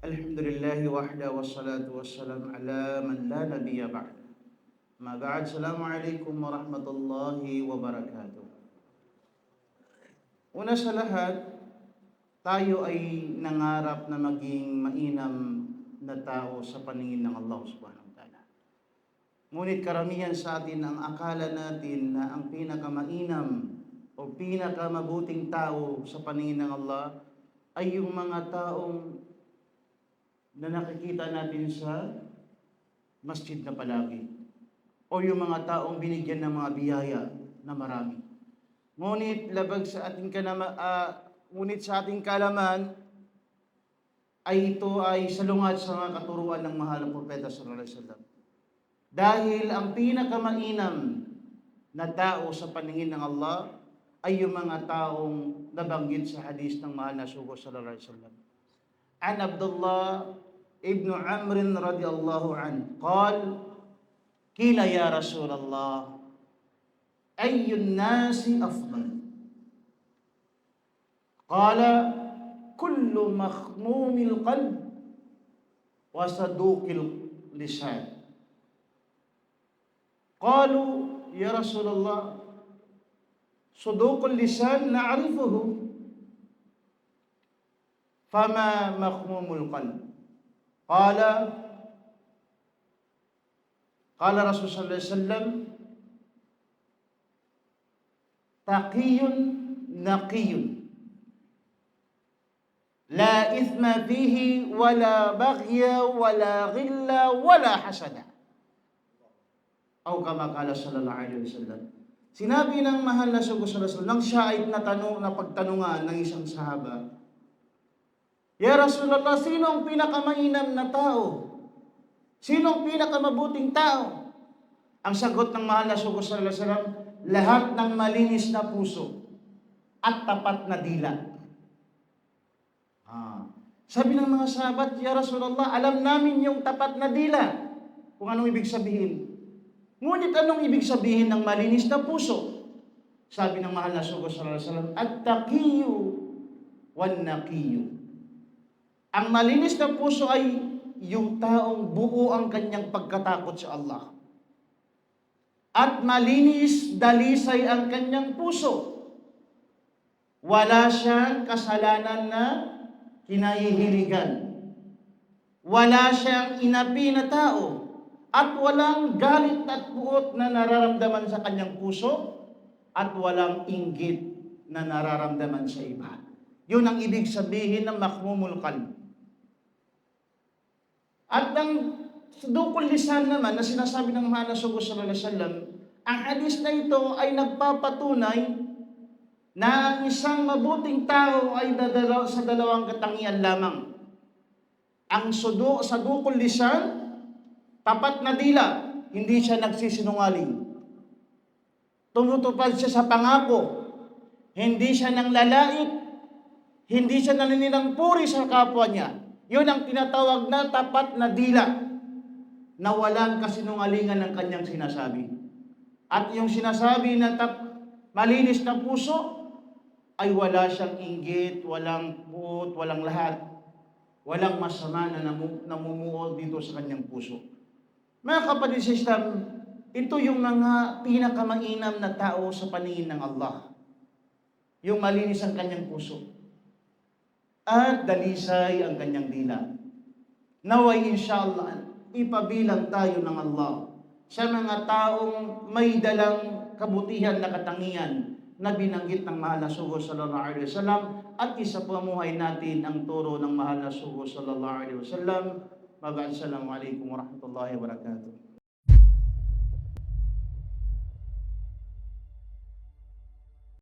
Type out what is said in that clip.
Alhamdulillahi wahda wassalatu wassalam ala man la nabiyya ba'da. Ma ba'd, assalamualaikum warahmatullahi wabarakatuh. Una sa lahat, tayo ay nangarap na maging mainam na tao sa paningin ng Allah subhanahu wa ta'ala. Ngunit karamihan sa atin ang akala natin na ang pinakamainam o pinakamabuting tao sa paningin ng Allah ay yung mga taong na nakikita natin sa masjid na palagi, o yung mga taong binigyan ng mga biyaya na marami. Ngunit sa ating kalaman ay ito ay salungat sa mga katuruan ng mahal na propeta sallallahu alaihi wasallam. Dahil ang pinakamainam na tao sa paningin ng Allah ay yung mga taong nabanggit sa hadis ng mahal na sugo sallallahu alaihi wasallam. An Abdullah ibn Amr radhiyallahu anhu qala qila ya Rasulullah ayyun nasi afdal qala kullu makhmumil qalb wa saduqil lisan qalu ya Rasulullah saduqul lisan na'rifuhu fama makhmumul qalb qala Rasul sallallahu alaihi wasallam taqiyun naqiyun la ithma fihi wala baghya wala ghilla wala hasada, o kama qala sallallahu alaihi wasallam. Sinabi ng mahal na sugo sallallahu alaihi wasallam nang siya ay napagtanungan ng isang sahaba, Ya Rasulullah, sino ang pinakamainam na tao? Sino ang pinakamabuting tao? Ang sagot ng mahal na sugo sallallahu alaihi wasallam, lahat ng malinis na puso at tapat na dila. Sabi ng mga sahabat, Ya Rasulullah, alam namin yung tapat na dila. Kung anong ibig sabihin. Ngunit anong ibig sabihin ng malinis na puso? Sabi ng mahal na sugo sallallahu alaihi wasallam, at-taqiyyu wan-naqiyyu. Ang malinis na puso ay yung taong buo ang kanyang pagkatakot sa Allah. At malinis dalisay ang kanyang puso. Wala siyang kasalanan na kinahihiligan. Wala siyang inapi na tao. At walang galit at puot na nararamdaman sa kanyang puso. At walang inggit na nararamdaman sa iba. Yun ang ibig sabihin ng makhmumul qalb. At ang sadukul lisan naman na sinasabi ng mahal na sugo sallallahu alaihi wasallam, ang hadis na ito ay nagpapatunay na ang isang mabuting tao ay sa dalawang katangian lamang. Ang sadukul lisan, tapat na dila, hindi siya nagsisinungaling. Tumutupad siya sa pangako, hindi siya nanglalait, hindi siya naninirang puri sa kapwa niya. Yun ang tinatawag na tapat na dila na walang kasinungalingan ng kanyang sinasabi. At yung sinasabi na malinis na puso ay wala siyang inggit, walang puot, walang lahat. Walang masama na namumuo dito sa kanyang puso. Mga kapatid sa Islam, ito yung mga pinakamainam na tao sa paningin ng Allah. Yung malinis ang kanyang puso. At dalisay ang kanyang dila. Naway inshallah, ipabilang tayo ng Allah sa mga taong may dalang kabutihan na katangian na binanggit ng mahal na sugo sallallahu alaihi wasallam at isapamuhay natin ang turo ng mahal na sugo sallallahu alaihi wasallam. Assalamualaikum warahmatullahi wabarakatuh.